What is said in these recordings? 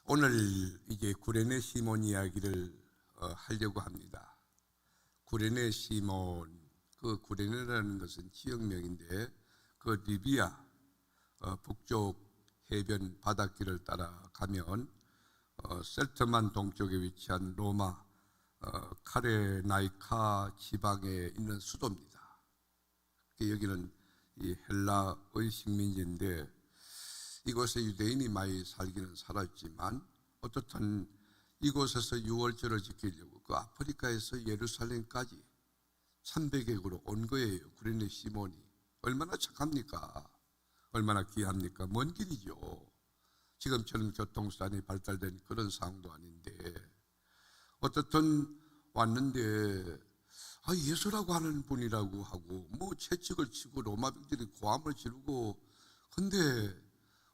오늘 이제 구레네 시몬 이야기를 하려고 합니다. 구레네 시몬, 그 구레네라는 것은 지역명인데 그 리비아 북쪽 해변 바닷길을 따라가면 셀트만 동쪽에 위치한 로마 카레나이카 지방에 있는 수도입니다. 여기는 이 헬라의 식민지인데 이곳에 유대인이 많이 살기는 살았지만 어떻든 이곳에서 유월절을 지키려고 그 아프리카에서 예루살렘까지 300개국으로 온 거예요. 구레네 시몬이. 얼마나 착합니까? 얼마나 귀합니까? 먼 길이죠. 지금처럼 교통수단이 발달된 그런 상황도 아닌데 어떻든 왔는데 예수라고 하는 분이라고 하고 뭐 채찍을 치고 로마 병들이 고함을 지르고, 근데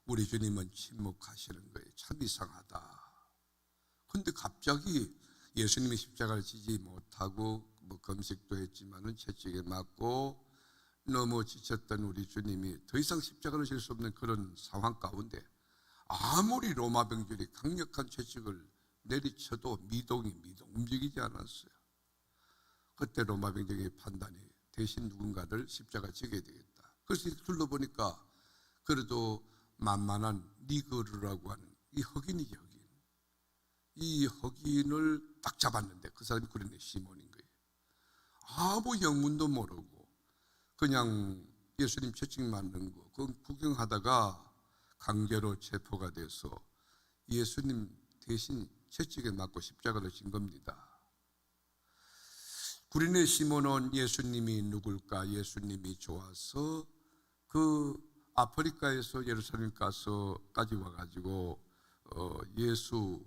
우리 주님은 침묵하시는 거예요. 참 이상하다. 근데 갑자기 예수님이 십자가를 지지 못하고 뭐 금식도 했지만은 채찍에 맞고 너무 지쳤던 우리 주님이 더 이상 십자가를 질 수 없는 그런 상황 가운데 아무리 로마 병들이 강력한 채찍을 내리쳐도 미동이 움직이지 않았어요. 그때 로마 병정의 판단이 대신 누군가를 십자가 지게 되겠다. 그래서 둘러보니까 그래도 만만한 니거르라고 하는 이 흑인이죠, 흑인. 이 흑인을 딱 잡았는데 그 사람이 구레네 시몬인 거예요. 아무 영문도 모르고 그냥 예수님 채찍 맞는 거 그건 구경하다가 강제로 체포가 돼서 예수님 대신 채찍에 맞고 십자가를 진 겁니다. 구레네 시몬은 예수님이 누굴까? 예수님이 좋아서 그 아프리카에서 예루살렘까지 와가지고 예수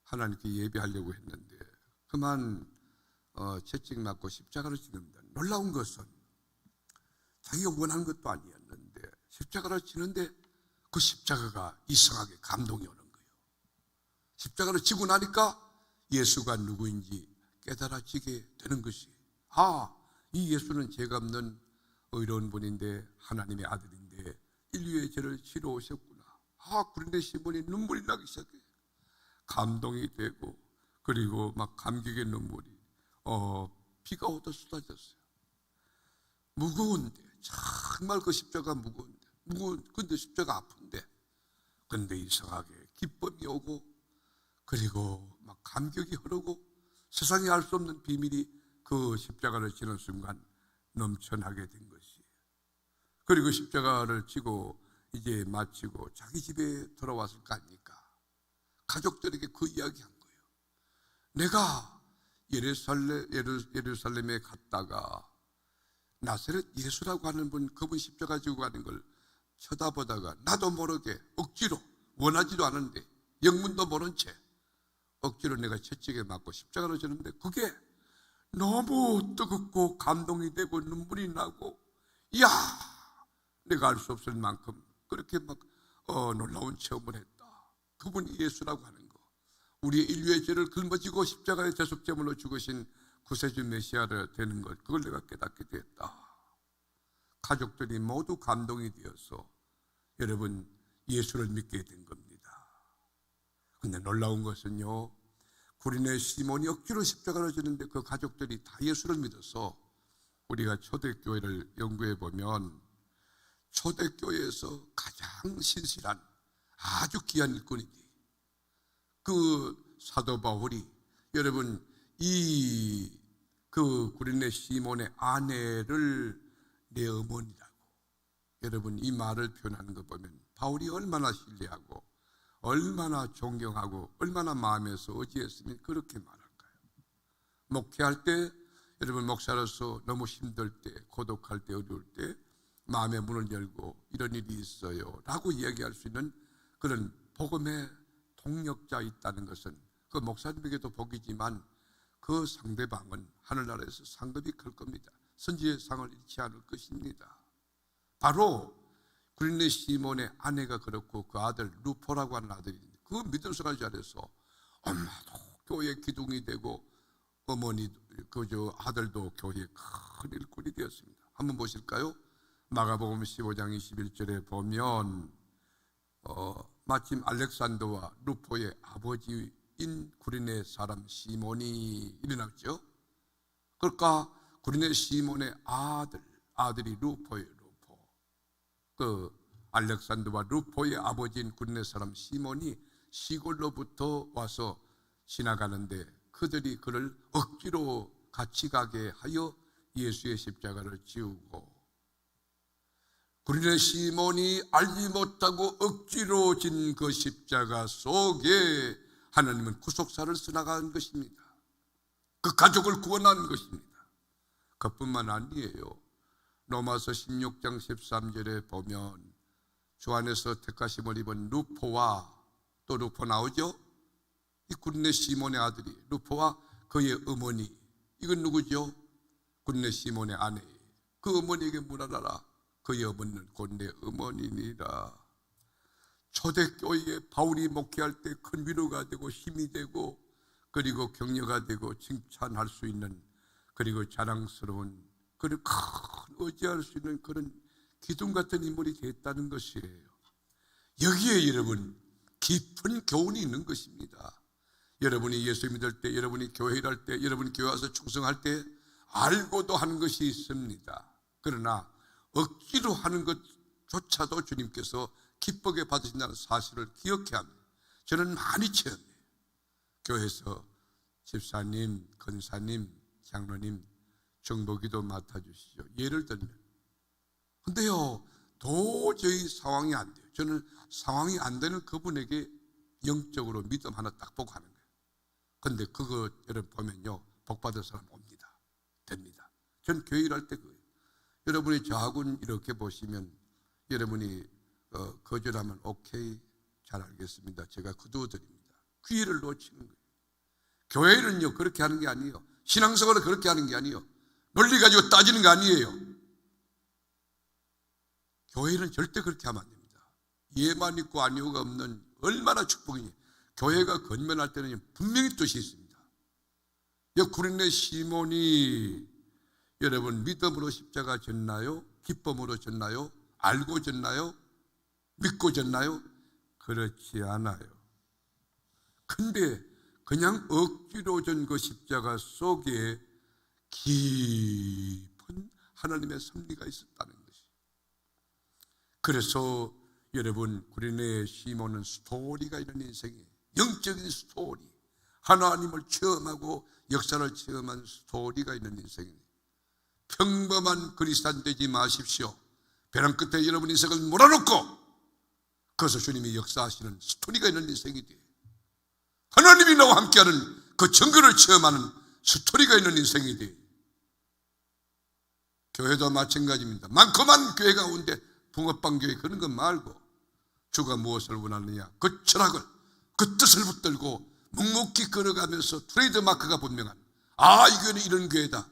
하나님께 예배하려고 했는데 그만 채찍 맞고 십자가를 지릅니다. 놀라운 것은 자기가 원한 것도 아니었는데 십자가를 지는데 그 십자가가 이상하게 감동이 오는 거예요. 십자가를 지고 나니까 예수가 누구인지 깨달아지게 되는 것이, 이 예수는 죄가 없는 의로운 분인데 하나님의 아들인데 인류의 죄를 지러 오셨구나. 구레네 시몬이 눈물이 나기 시작해요. 감동이 되고 그리고 막 감격의 눈물이 비가 오듯 쏟아졌어요. 무거운데 정말 그 십자가 무거운데 근데 십자가 아픈데 근데 이상하게 기쁨이 오고 그리고 막 감격이 흐르고 세상에 알 수 없는 비밀이 그 십자가를 지는 순간 넘쳐나게 된 것이에요. 그리고 십자가를 지고 이제 마치고 자기 집에 돌아왔을 거 아닙니까? 가족들에게 그 이야기한 거예요. 내가 예루살렘에 갔다가 나사렛 예수라고 하는 분, 그분 십자가 지고 가는 걸 쳐다보다가 나도 모르게 억지로 원하지도 않은데 영문도 모른 채 억지로 내가 채찍에 맞고 십자가를 지는데 그게 너무 뜨겁고 감동이 되고 눈물이 나고 내가 알 수 없을 만큼 그렇게 막 놀라운 체험을 했다. 그분이 예수라고 하는 거, 우리의 인류의 죄를 짊어지고 십자가의 대속제물로 죽으신 구세주 메시아를 되는 것, 그걸 내가 깨닫게 되었다. 가족들이 모두 감동이 되어서 여러분 예수를 믿게 된 겁니다. 근데 놀라운 것은요, 구레네 시몬이 억지로 십자가를 지는데 그 가족들이 다 예수를 믿어서, 우리가 초대교회를 연구해 보면 초대교회에서 가장 신실한 아주 귀한 일꾼이지. 그 사도 바울이 여러분 그 구레네 시몬의 아내를 내 어머니라고, 여러분 이 말을 표현하는 거 보면 바울이 얼마나 신뢰하고 얼마나 존경하고 얼마나 마음에서 의지했으면 그렇게 말할까요? 목회할 때 여러분 목사로서 너무 힘들 때, 고독할 때, 어려울 때 마음의 문을 열고 이런 일이 있어요 라고 이야기할 수 있는 그런 복음의 동력자 있다는 것은 그 목사님에게도 복이지만 그 상대방은 하늘나라에서 상급이 클 겁니다. 선지의 상을 잃지 않을 것입니다. 바로 구레네 시몬의 아내가 그렇고 그 아들 루포라고 하는 아들이 있는데 그 믿음 생활 잘해서 엄마도 교회 기둥이 되고 어머니 아들도 교회의 큰 일꾼이 되었습니다. 한번 보실까요? 마가복음 15장 21절에 보면 마침 알렉산더와 루포의 아버지인 구레네 사람 시몬이 일어났죠. 그러니까 구레네 시몬의 아들이 루포예요. 루포. 그 알렉산더와 루포의 아버지인 구레네 사람 시몬이 시골로부터 와서 지나가는데 그들이 그를 억지로 같이 가게 하여 예수의 십자가를 지우고, 구레네 시몬이 알지 못하고 억지로 진 그 십자가 속에 하나님은 구속사를 써나가는 것입니다. 그 가족을 구원하는 것입니다. 그뿐만 아니에요. 로마서 16장 13절에 보면 주 안에서 택하심을 입은 루포와, 또 루포 나오죠? 이 구레네 시몬의 아들이, 루포와 그의 어머니, 이건 누구죠? 구레네 시몬의 아내. 그 어머니에게 물어라라. 그의 어머니는 곧 내 어머니니라. 초대교회에 바울이 목회할 때 큰 위로가 되고 힘이 되고, 그리고 격려가 되고 칭찬할 수 있는, 그리고 자랑스러운, 그리고 큰 의지할 수 있는 그런 기둥 같은 인물이 됐다는 것이에요. 여기에 여러분 깊은 교훈이 있는 것입니다. 여러분이 예수 믿을 때, 여러분이 교회 일할 때, 여러분이 교회 와서 충성할 때 알고도 하는 것이 있습니다. 그러나 억지로 하는 것조차도 주님께서 기쁘게 받으신다는 사실을 기억해야 합니다. 저는 많이 체험해요. 교회에서 집사님, 권사님, 장로님 정보기도 맡아주시죠. 예를 들면, 근데요 도저히 상황이 안 돼요. 저는 상황이 안 되는 그분에게 영적으로 믿음 하나 딱 보고 하는 거예요. 근데 그거 여러분 보면요 복받을 사람 옵니다. 됩니다. 전 교회 일할 때 그거예요. 여러분이 저하고는 이렇게 보시면, 여러분이 거절하면 오케이, 잘 알겠습니다, 제가 거두어드립니다. 기회를 놓치는 거예요. 교회는요 그렇게 하는 게 아니에요. 신앙생활은 그렇게 하는 게 아니에요. 논리 가지고 따지는 게 아니에요. 교회는 절대 그렇게 하면 안 됩니다. 예만 있고 아니오가 없는 얼마나 축복이니. 교회가 건면할 때는 분명히 뜻이 있습니다. 구레네 시몬이 여러분 믿음으로 십자가 졌나요? 기쁨으로 졌나요? 알고 졌나요? 믿고 졌나요? 그렇지 않아요. 근데 그냥 억지로 전 그 십자가 속에 깊은 하나님의 섭리가 있었다는 것이. 그래서 여러분 구레네 시몬은 스토리가 있는 인생이에요. 영적인 스토리, 하나님을 체험하고 역사를 체험한 스토리가 있는 인생이에요. 평범한 그리스도인 되지 마십시오. 벼랑 끝에 여러분 인생을 몰아놓고 그래서 주님이 역사하시는 스토리가 있는 인생이 돼요. 하나님이 나와 함께하는 그 증거를 체험하는 스토리가 있는 인생이 돼요. 교회도 마찬가지입니다. 많고만 교회 가운데 붕어빵 교회 그런 거 말고 주가 무엇을 원하느냐 그 철학을, 그 뜻을 붙들고 묵묵히 걸어가면서 트레이드 마크가 분명한, 이 교회는 이런 교회다.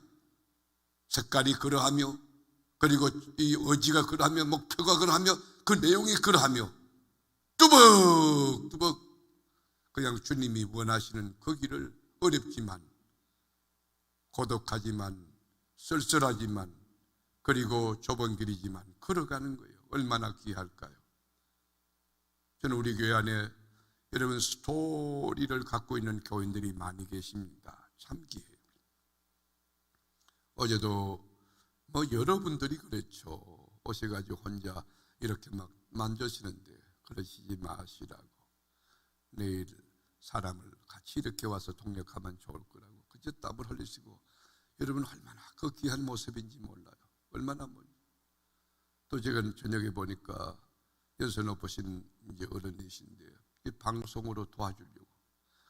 색깔이 그러하며, 그리고 이 의지가 그러하며, 목표가 그러하며, 그 내용이 그러하며, 뚜벅뚜벅 그냥 주님이 원하시는 그 길을 어렵지만, 고독하지만, 쓸쓸하지만, 그리고 좁은 길이지만 걸어가는 거예요. 얼마나 귀할까요? 저는 우리 교회 안에 여러분 스토리를 갖고 있는 교인들이 많이 계십니다. 참 귀해요. 어제도 여러분들이 그랬죠. 오셔가지고 혼자 이렇게 막 만드시는데 그러시지 마시라고. 내일 사람을 같이 이렇게 와서 동력하면 좋을 거라고. 그저 땀을 흘리시고, 여러분 얼마나 그 귀한 모습인지 몰라요. 얼마나 또 제가 저녁에 보니까 연세 높으신 이제 어른이신데 이 방송으로 도와주려고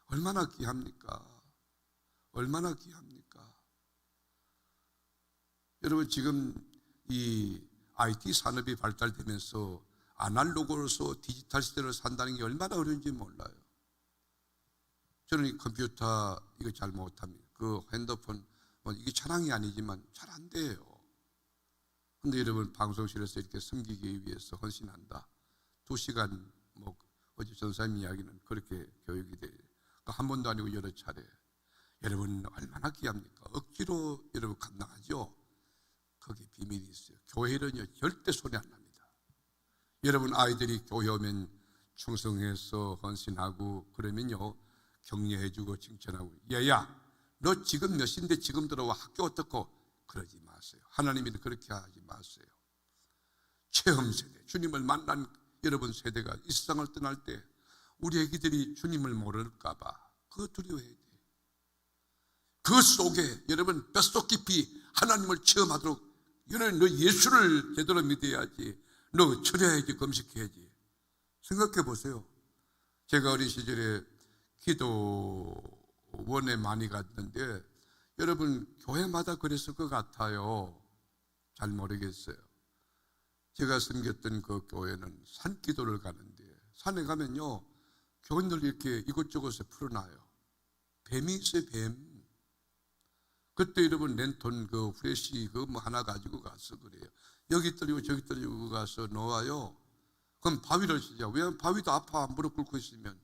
얼마나 귀합니까? 얼마나 귀합니까? 여러분 지금 이 IT 산업이 발달되면서 아날로그로서 디지털 시대를 산다는 게 얼마나 어려운지 몰라요. 저는 이 컴퓨터 이거 잘 못합니다. 그 핸드폰 이게 자랑이 아니지만 잘 안 돼요. 근데 여러분 방송실에서 이렇게 섬기기 위해서 헌신한다. 2시간 어제 전사님 이야기는 그렇게 교육이 돼요. 그러니까 한 번도 아니고 여러 차례. 여러분 얼마나 귀합니까? 억지로 여러분 감당하죠. 거기에 비밀이 있어요. 교회는요 절대 손이 안 납니다. 여러분 아이들이 교회 오면 충성해서 헌신하고 그러면요 격려해주고 칭찬하고, 야야 너 지금 몇 시인데 지금 들어와, 학교 어떻고, 그러지 마세요. 하나님이 그렇게 하지 마세요. 체험 세대, 주님을 만난 여러분 세대가 이 세상을 떠날 때 우리 애기들이 주님을 모를까 봐 그거 두려워해야 돼요. 그 속에 여러분 뼛속 깊이 하나님을 체험하도록, 여러분 너 예수를 제대로 믿어야지, 너 철야해야지, 금식해야지. 생각해 보세요. 제가 어린 시절에 기도원에 많이 갔는데 여러분 교회마다 그랬을 것 같아요. 잘 모르겠어요. 제가 섬겼던 그 교회는 산기도를 가는데 산에 가면요 교인들 이렇게 이곳저곳에 풀어놔요. 뱀이 있어요. 뱀. 그때 여러분 랜턴 그 후레쉬 그 뭐 하나 가지고 가서 그래요. 여기 떨리고 저기 떨리고 가서 놓아요. 그럼 바위를 치자. 왜? 바위도 아파, 무릎 꿇고 있으면.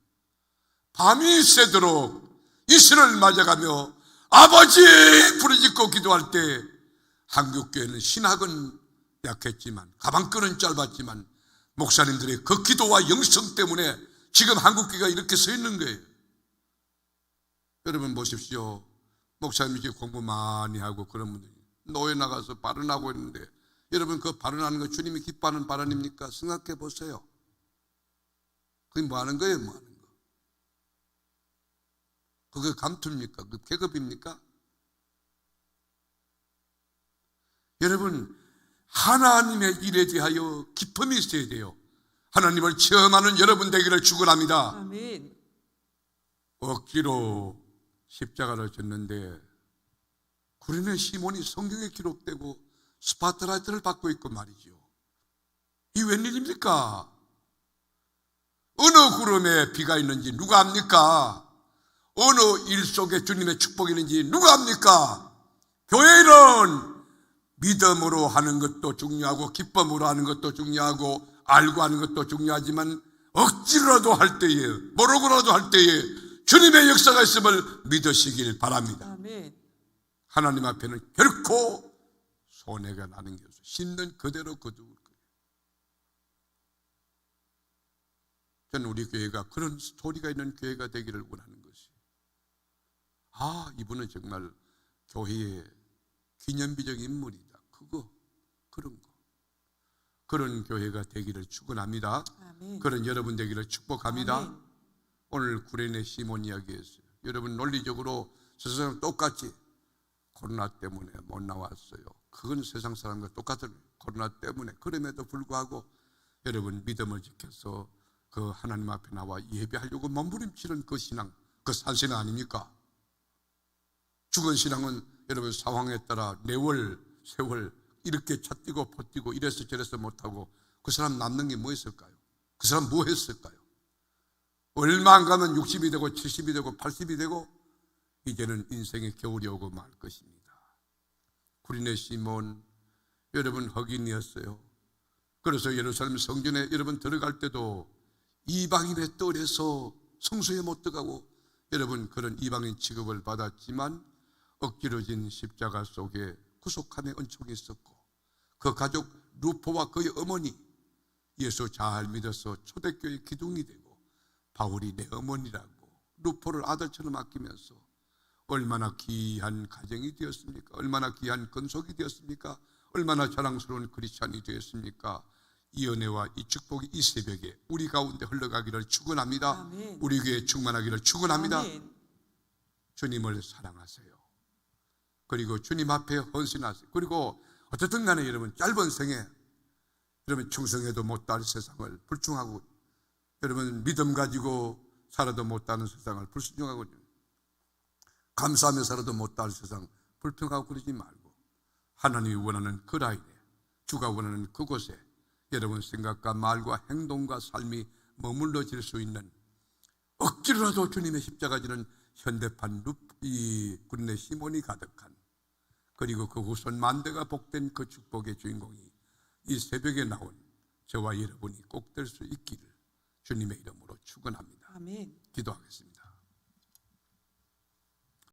밤이 새도록 이슬을 맞아가며 아버지 부르짖고 기도할 때, 한국교회는 신학은 약했지만 가방끈은 짧았지만 목사님들의 그 기도와 영성 때문에 지금 한국교회가 이렇게 서 있는 거예요. 여러분 보십시오. 목사님이 공부 많이 하고 그런 분들이 노예 나가서 발언하고 있는데, 여러분 그 발언하는 거 주님이 기뻐하는 발언입니까? 생각해 보세요. 그게 뭐 하는 거예요? 뭐 하는 거? 그게 감투입니까? 그 계급입니까? 여러분 하나님의 일에 대하여 기쁨이 있어야 돼요. 하나님을 체험하는 여러분 되기를 축원합니다. 아멘. 억지로 십자가를 졌는데 구레네 시몬이 성경에 기록되고 스파트라이트를 받고 있고 말이죠. 이 웬일입니까? 어느 구름에 비가 있는지 누가 압니까? 어느 일 속에 주님의 축복이 있는지 누가 압니까? 교회는 믿음으로 하는 것도 중요하고 기쁨으로 하는 것도 중요하고 알고 하는 것도 중요하지만 억지로라도 할 때에, 모르고라도 할 때에 주님의 역사가 있음을 믿으시길 바랍니다. 아멘. 하나님 앞에는 결코 손해가 나는 게 없어요. 신는 그대로 거두을 거예요. 저는 우리 교회가 그런 스토리가 있는 교회가 되기를 원하는 것이, 이분은 정말 교회의 기념비적 인물이다. 그런 교회가 되기를 축원합니다. 아멘. 그런 여러분 되기를 축복합니다. 아멘. 오늘 구레네 시몬 이야기했어요. 여러분 논리적으로 세상 똑같이 코로나 때문에 못 나왔어요. 그건 세상 사람과 똑같은 코로나 때문에. 그럼에도 불구하고 여러분 믿음을 지켜서 그 하나님 앞에 나와 예배하려고 몸부림치는 그 신앙, 그 산신앙 아닙니까? 죽은 신앙은 여러분 상황에 따라 내월, 세월 이렇게 찻뛰고 버뛰고 이래서 저래서 못하고, 그 사람 남는 게 뭐 있을까요? 그 사람 뭐 했을까요? 얼마 안 가면 60이 되고 70이 되고 80이 되고 이제는 인생의 겨울이 오고 말 것입니다. 구레네 시몬 여러분 흑인이었어요. 그래서 예루살렘 성전에 여러분 들어갈 때도 이방인의 뜰에서 성소에 못 들어가고 여러분 그런 이방인 취급을 받았지만 억지로 진 십자가 속에 구속함의 은총이 있었고, 그 가족 루포와 그의 어머니 예수 잘 믿어서 초대교회 기둥이 되고, 바울이 내 어머니라고 루포를 아들처럼 아끼면서 얼마나 귀한 가정이 되었습니까? 얼마나 귀한 건속이 되었습니까? 얼마나 자랑스러운 크리스찬이 되었습니까? 이 은혜와 이 축복이 이 새벽에 우리 가운데 흘러가기를 축원합니다. 아멘. 우리 교회에 충만하기를 축원합니다. 아멘. 주님을 사랑하세요. 그리고 주님 앞에 헌신하세요. 그리고 어쨌든 간에 여러분 짧은 생에 여러분 충성해도 못할 세상을 불충하고, 여러분 믿음 가지고 살아도 못하는 세상을 불순종하고, 감사하며 살아도 못할 세상 불평하고 그러지 말고, 하나님이 원하는 그 라인에, 주가 원하는 그곳에 여러분 생각과 말과 행동과 삶이 머물러질 수 있는, 억지로라도 주님의 십자가 지는 현대판 이 구레네 시몬이 가득한, 그리고 그 후손 만대가 복된 그 축복의 주인공이 이 새벽에 나온 저와 여러분이 꼭 될 수 있기를 주님의 이름으로 축원합니다. 아멘. 기도하겠습니다.